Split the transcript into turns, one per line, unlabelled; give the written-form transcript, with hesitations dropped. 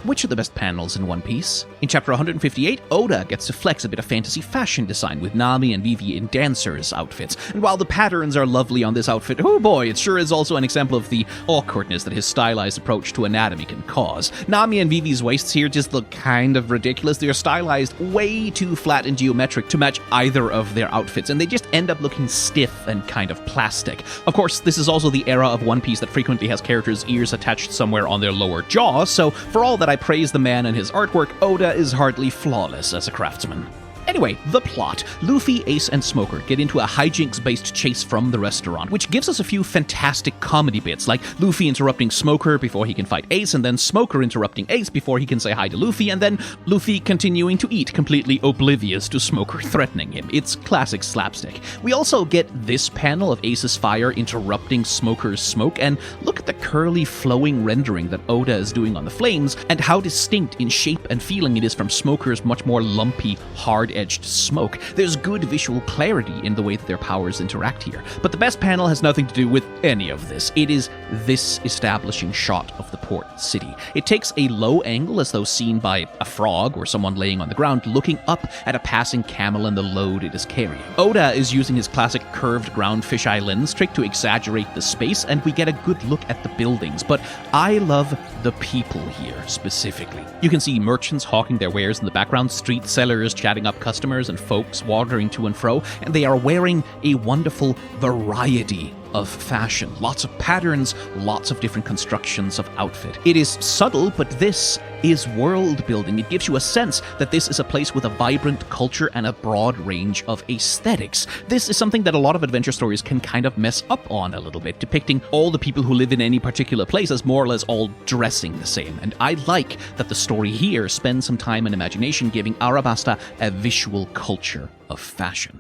Which are the best panels in One Piece? In chapter 158, Oda gets to flex a bit of fantasy fashion design with Nami and Vivi in dancers' outfits. And while the patterns are lovely on this outfit, oh boy, it sure is also an example of the awkwardness that his stylized approach to anatomy can cause. Nami and Vivi's waists here just look kind of ridiculous. They're stylized way too flat and geometric to match either of their outfits, and they just end up looking stiff and kind of plastic. Of course, this is also the era of One Piece that frequently has characters' ears attached somewhere on their lower jaw, so for all that I praise the man and his artwork, Oda is hardly flawless as a craftsman. Anyway, the plot. Luffy, Ace, and Smoker get into a hijinks-based chase from the restaurant, which gives us a few fantastic comedy bits, like Luffy interrupting Smoker before he can fight Ace, and then Smoker interrupting Ace before he can say hi to Luffy, and then Luffy continuing to eat, completely oblivious to Smoker threatening him. It's classic slapstick. We also get this panel of Ace's fire interrupting Smoker's smoke, and look at the curly, flowing rendering that Oda is doing on the flames, and how distinct in shape and feeling it is from Smoker's much more lumpy, hard-edged smoke. There's good visual clarity in the way that their powers interact here. But the best panel has nothing to do with any of this. It is this establishing shot of the port city. It takes a low angle as though seen by a frog or someone laying on the ground looking up at a passing camel and the load it is carrying. Oda is using his classic curved ground fisheye lens trick to exaggerate the space, and we get a good look at the buildings, but I love the people here specifically. You can see merchants hawking their wares in the background, street sellers chatting up customers, and folks wandering to and fro, and they are wearing a wonderful variety of fashion. Lots of patterns, lots of different constructions of outfit. It is subtle, but this is world building. It gives you a sense that this is a place with a vibrant culture and a broad range of aesthetics. This is something that a lot of adventure stories can kind of mess up on a little bit, depicting all the people who live in any particular place as more or less all dressing the same. And I like that the story here spends some time and imagination giving Arabasta a visual culture of fashion.